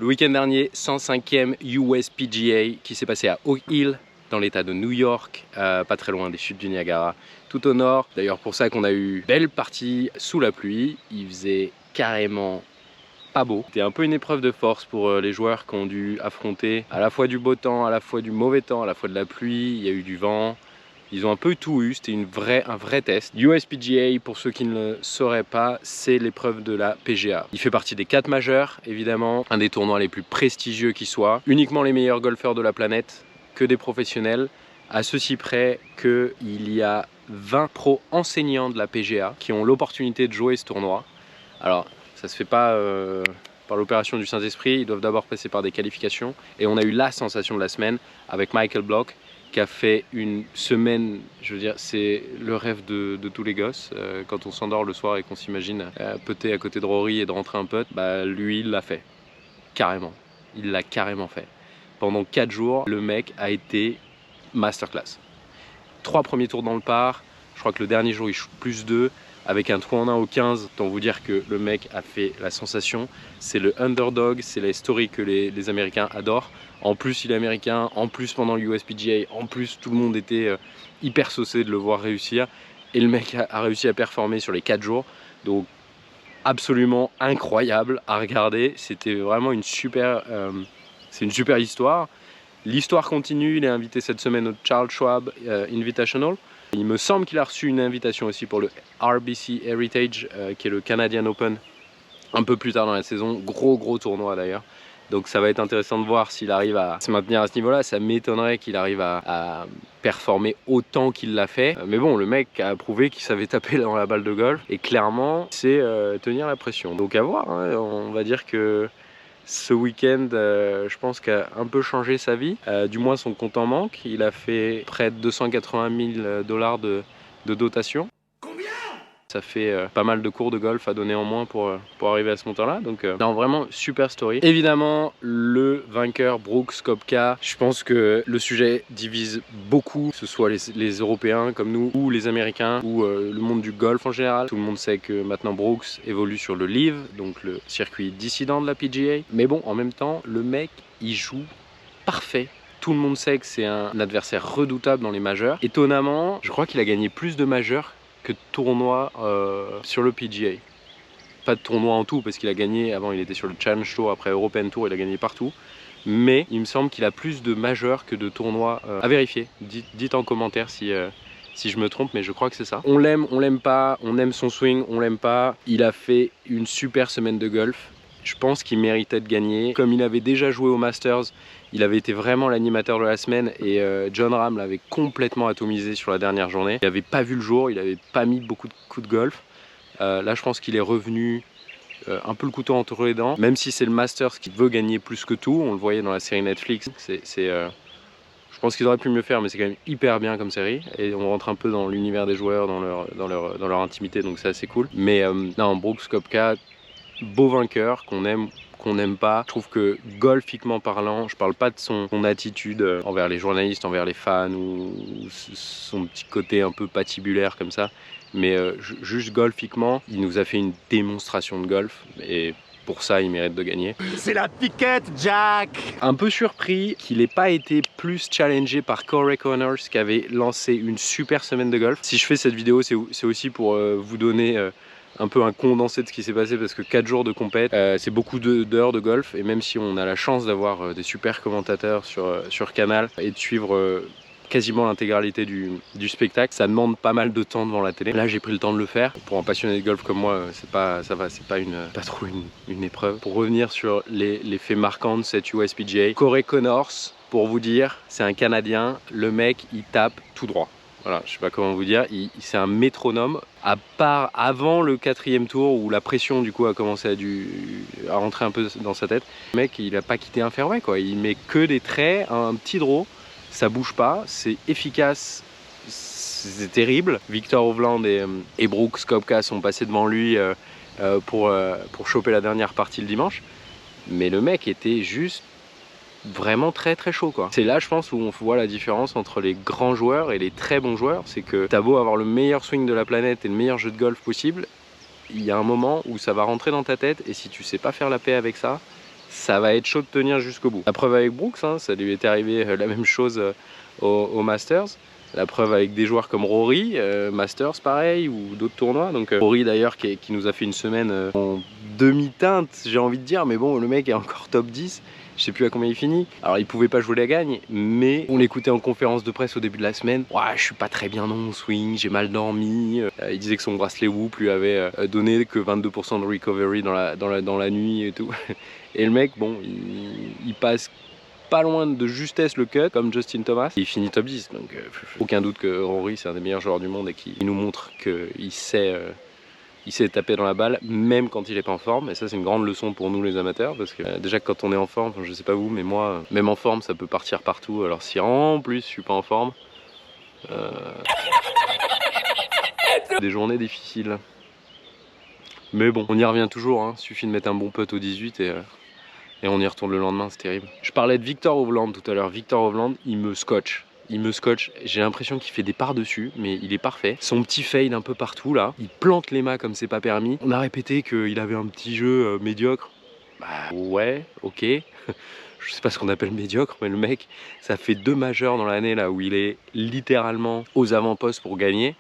Le week-end dernier, 105e USPGA qui s'est passé à Oak Hill, dans l'état de New York, pas très loin des chutes du Niagara, tout au nord. D'ailleurs pour ça qu'on a eu belle partie sous la pluie, il faisait carrément pas beau. C'était un peu une épreuve de force pour les joueurs qui ont dû affronter à la fois du beau temps, à la fois du mauvais temps, à la fois de la pluie, il y a eu du vent. Ils ont un peu tout eu, c'était un vrai test. USPGA, pour ceux qui ne le sauraient pas, c'est l'épreuve de la PGA. Il fait partie des 4 majeurs, évidemment, un des tournois les plus prestigieux qui soit. Uniquement les meilleurs golfeurs de la planète, que des professionnels, à ceci près qu'il y a 20 pros enseignants de la PGA qui ont l'opportunité de jouer ce tournoi. Alors, ça se fait pas par l'opération du Saint-Esprit, ils doivent d'abord passer par des qualifications. Et on a eu la sensation de la semaine avec Michael Block, qui a fait une semaine, je veux dire, c'est le rêve de tous les gosses. Quand on s'endort le soir et qu'on s'imagine putter à côté de Rory et de rentrer un putt, bah lui il l'a fait, carrément. Il l'a carrément fait. Pendant 4 jours, le mec a été masterclass. 3 premiers tours dans le par, je crois que le dernier jour il shoot plus 2, avec un trou en 1 au 15, autant vous dire que le mec a fait la sensation. C'est le underdog, c'est la story que les Américains adorent. En plus il est américain, en plus pendant le USPGA, en plus tout le monde était hyper saucé de le voir réussir. Et le mec a réussi à performer sur les 4 jours. Donc absolument incroyable à regarder. C'était vraiment une super histoire. L'histoire continue, il est invité cette semaine au Charles Schwab Invitational. Il me semble qu'il a reçu une invitation aussi pour le RBC Heritage, qui est le Canadian Open, un peu plus tard dans la saison. Gros tournoi d'ailleurs. Donc ça va être intéressant de voir s'il arrive à se maintenir à ce niveau-là. Ça m'étonnerait qu'il arrive à performer autant qu'il l'a fait. Mais bon, le mec a prouvé qu'il savait taper dans la balle de golf. Et clairement, c'est tenir la pression. Donc à voir, hein. On va dire que ce week-end, je pense qu'a un peu changé sa vie, du moins son compte en banque. Il a fait près de 280 000 $ de dotation. Combien ? Ça fait pas mal de cours de golf à donner en moins pour arriver à ce montant-là. Donc non, vraiment super story. Évidemment, le vainqueur Brooks Koepka, je pense que le sujet divise beaucoup, que ce soit les Européens comme nous, ou les Américains, ou le monde du golf en général. Tout le monde sait que maintenant Brooks évolue sur le LIV, donc le circuit dissident de la PGA. Mais bon, en même temps, le mec, il joue parfait. Tout le monde sait que c'est un adversaire redoutable dans les majeurs. Étonnamment, je crois qu'il a gagné plus de majeurs que de tournois sur le PGA. Pas de tournoi en tout parce qu'il a gagné, avant il était sur le Challenge Tour, après European Tour, il a gagné partout. Mais il me semble qu'il a plus de majeurs que de tournois à vérifier. Dites en commentaire si je me trompe, mais je crois que c'est ça. On l'aime pas, on aime son swing, on l'aime pas. Il a fait une super semaine de golf. Je pense qu'il méritait de gagner. Comme il avait déjà joué au Masters, il avait été vraiment l'animateur de la semaine et Jon Rahm l'avait complètement atomisé sur la dernière journée. Il n'avait pas vu le jour, il n'avait pas mis beaucoup de coups de golf. Là, je pense qu'il est revenu un peu le couteau entre les dents. Même si c'est le Masters qui veut gagner plus que tout, on le voyait dans la série Netflix. Je pense qu'ils auraient pu mieux faire, mais c'est quand même hyper bien comme série. Et on rentre un peu dans l'univers des joueurs, dans leur intimité, donc c'est assez cool. Mais non, Brooks Koepka, beau vainqueur qu'on n'aime pas. Je trouve que golfiquement parlant, je parle pas de son attitude envers les journalistes, envers les fans ou son petit côté un peu patibulaire comme ça, mais juste golfiquement, il nous a fait une démonstration de golf et pour ça il mérite de gagner. C'est la piquette, Jack! Un peu surpris qu'il n'ait pas été plus challengé par Corey Connors qui avait lancé une super semaine de golf. Si je fais cette vidéo, c'est aussi pour vous donner un peu un condensé de ce qui s'est passé parce que 4 jours de compète, c'est beaucoup d'heures de golf et même si on a la chance d'avoir des super commentateurs sur Canal et de suivre quasiment l'intégralité du spectacle, ça demande pas mal de temps devant la télé. Là j'ai pris le temps de le faire. Pour un passionné de golf comme moi, c'est pas trop une épreuve. Pour revenir sur les faits marquants de cette USPGA, Corey Connors, pour vous dire, c'est un Canadien, le mec il tape tout droit. Voilà, je sais pas comment vous dire, c'est un métronome. À part avant le 4e tour où la pression du coup a commencé à rentrer un peu dans sa tête, le mec il a pas quitté un fairway quoi, il met que des traits, un petit draw, ça bouge pas, c'est efficace, c'est terrible. Victor Hovland et Brooks Koepka sont passés devant lui pour choper la dernière partie le dimanche, mais le mec était juste vraiment très chaud quoi. C'est là je pense où on voit la différence entre les grands joueurs et les très bons joueurs, c'est que t'as beau avoir le meilleur swing de la planète et le meilleur jeu de golf possible, il y a un moment où ça va rentrer dans ta tête et si tu sais pas faire la paix avec ça, ça va être chaud de tenir jusqu'au bout. La preuve avec Brooks, hein, ça lui est arrivé la même chose au Masters. La preuve avec des joueurs comme Rory, Masters pareil, ou d'autres tournois. Donc Rory d'ailleurs qui nous a fait une semaine en demi-teinte, j'ai envie de dire, mais bon, le mec est encore top 10. Je sais plus à combien il finit. Alors il pouvait pas jouer la gagne, mais on l'écoutait en conférence de presse au début de la semaine. Ouais, je suis pas très bien dans mon swing, j'ai mal dormi. Il disait que son bracelet Whoop lui avait donné que 22% de recovery dans la nuit et tout. Et le mec, bon, il passe pas loin de justesse le cut comme Justin Thomas. Il finit top 10, donc aucun doute que Rory c'est un des meilleurs joueurs du monde et qu'il nous montre qu'il sait taper dans la balle même quand il est pas en forme. Et ça c'est une grande leçon pour nous les amateurs parce que déjà quand on est en forme, je sais pas vous mais moi même en forme ça peut partir partout. Alors si en plus je suis pas en forme, des journées difficiles. Mais bon, on y revient toujours, hein. Suffit de mettre un bon putt au 18 et on y retourne le lendemain, c'est terrible. Je parlais de Viktor Hovland tout à l'heure. Viktor Hovland, il me scotche. J'ai l'impression qu'il fait des par-dessus, mais il est parfait. Son petit fade un peu partout là, il plante les mâts comme c'est pas permis. On a répété qu'il avait un petit jeu médiocre. Bah ouais, ok. Je sais pas ce qu'on appelle médiocre, mais le mec, ça fait 2 majeurs dans l'année là où il est littéralement aux avant-postes pour gagner.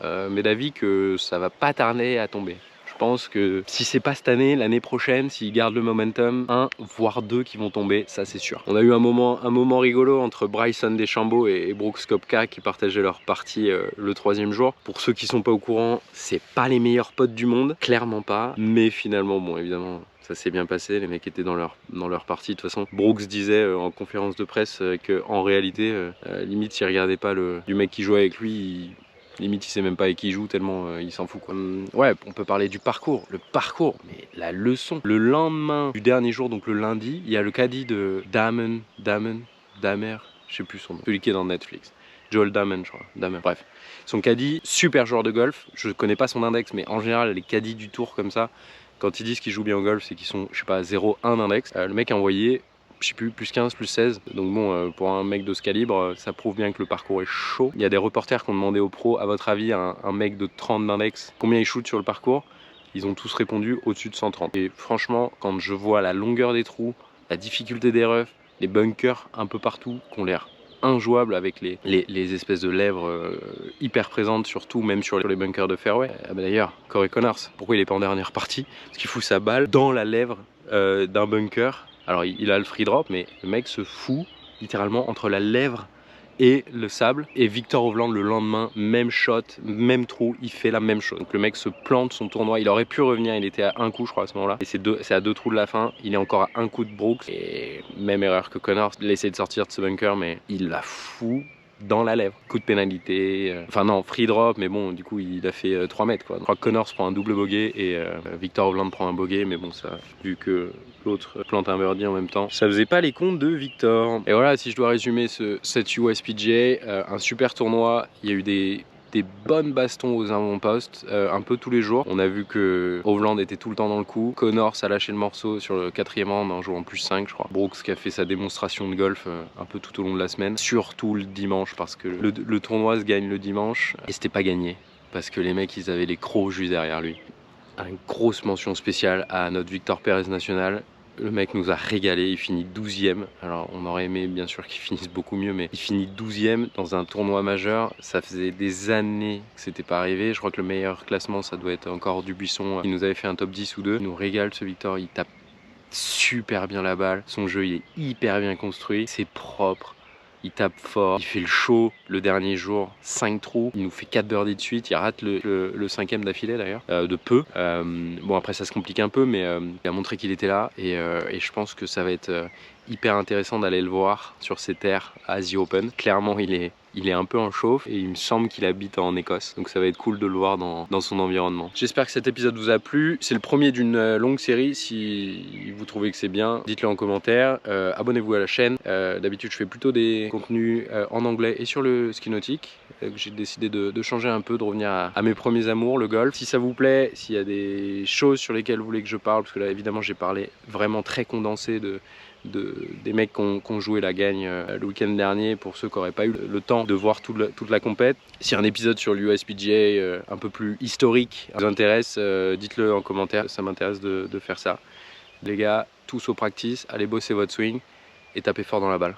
Mais d'avis que ça va pas tarder à tomber. Je pense que si c'est pas cette année, l'année prochaine, s'il garde le momentum, 1 voire 2 qui vont tomber, ça c'est sûr. On a eu un moment rigolo entre Bryson DeChambeau et Brooks Koepka qui partageaient leur partie le 3e jour. Pour ceux qui sont pas au courant, c'est pas les meilleurs potes du monde, clairement pas. Mais finalement, bon évidemment, ça s'est bien passé, les mecs étaient dans leur partie. De toute façon, Brooks disait en conférence de presse qu'en réalité, limite s'il regardait pas du mec qui jouait avec lui, limite il sait même pas avec qui il joue tellement il s'en fout quoi. Ouais, on peut parler du parcours, le parcours, mais la leçon. Le lendemain du dernier jour, donc le lundi, il y a le caddie de Damer, je sais plus son nom, celui qui est dans Netflix. Joel Dahmen, je crois. Dahmen. Bref, son caddie, super joueur de golf. Je connais pas son index, mais en général les caddies du tour comme ça, quand ils disent qu'ils jouent bien au golf, c'est qu'ils sont, je sais pas, 0,1 d'index. Le mec a envoyé, je sais plus, plus 15, plus 16. Donc bon, pour un mec de ce calibre, ça prouve bien que le parcours est chaud. Il y a des reporters qui ont demandé aux pros, à votre avis, un mec de 30 d'index, combien il shoot sur le parcours? Ils ont tous répondu au-dessus de 130. Et franchement, quand je vois la longueur des trous, la difficulté des roughs, les bunkers un peu partout, qui ont l'air injouables avec les espèces de lèvres hyper présentes, surtout même sur les bunkers de fairway. D'ailleurs, Corey Connors, pourquoi il est pas en dernière partie? Parce qu'il fout sa balle dans la lèvre d'un bunker. Alors il a le free drop, mais le mec se fout littéralement entre la lèvre et le sable. Et Viktor Hovland le lendemain, même shot, même trou, il fait la même chose. Donc le mec se plante son tournoi. Il aurait pu revenir, il était à 1 coup je crois à ce moment-là. Et c'est à 2 trous de la fin. Il est encore à 1 coup de Brooks. Et même erreur que Connors. Il essaie de sortir de ce bunker, mais il la fout dans la lèvre. Coup de pénalité, enfin non, free drop, mais bon, du coup il a fait 3 mètres quoi. Je crois que Connors prend un double bogey et Viktor Hovland prend un bogey, mais bon, ça, vu que l'autre plante un birdie en même temps, ça faisait pas les comptes de Viktor. Et voilà, si je dois résumer cette USPGA, un super tournoi. Il y a eu des bonnes bastons aux avant-postes, un peu tous les jours. On a vu que Hovland était tout le temps dans le coup. Connors a lâché le morceau sur le 4e round en jouant plus 5 je crois. Brooks qui a fait sa démonstration de golf un peu tout au long de la semaine, surtout le dimanche parce que le tournoi se gagne le dimanche et c'était pas gagné parce que les mecs ils avaient les crocs juste derrière lui. Une grosse mention spéciale à notre Victor Perez national. Le mec nous a régalé, il finit 12e. Alors on aurait aimé bien sûr qu'il finisse beaucoup mieux, mais il finit 12e dans un tournoi majeur. Ça faisait des années que c'était pas arrivé. Je crois que le meilleur classement ça doit être encore Dubuisson qui nous avait fait un top 10 ou 2. Il nous régale ce Victor, il tape super bien la balle. Son jeu il est hyper bien construit, c'est propre. Il tape fort, il fait le show le dernier jour, 5 trous, il nous fait 4 birdies de suite, il rate le 5e d'affilée d'ailleurs, de peu. Bon après ça se complique un peu, mais il a montré qu'il était là et je pense que ça va être hyper intéressant d'aller le voir sur ces terres à The Open. Clairement il est un peu en chauffe et il me semble qu'il habite en Écosse, donc ça va être cool de le voir dans son environnement. J'espère que cet épisode vous a plu, c'est le premier d'une longue série. Si vous trouvez que c'est bien, dites-le en commentaire, abonnez-vous à la chaîne. D'habitude je fais plutôt des contenus en anglais et sur le ski nautique. J'ai décidé de changer un peu, de revenir à mes premiers amours, le golf. Si ça vous plaît, s'il y a des choses sur lesquelles vous voulez que je parle, parce que là évidemment j'ai parlé vraiment très condensé des mecs qui ont joué la gagne le week-end dernier, pour ceux qui n'auraient pas eu le temps de voir toute la compète. Si un épisode sur l'USPGA un peu plus historique vous intéresse, dites-le en commentaire, ça m'intéresse de faire ça. Les gars, tous au practice, allez bosser votre swing et tapez fort dans la balle.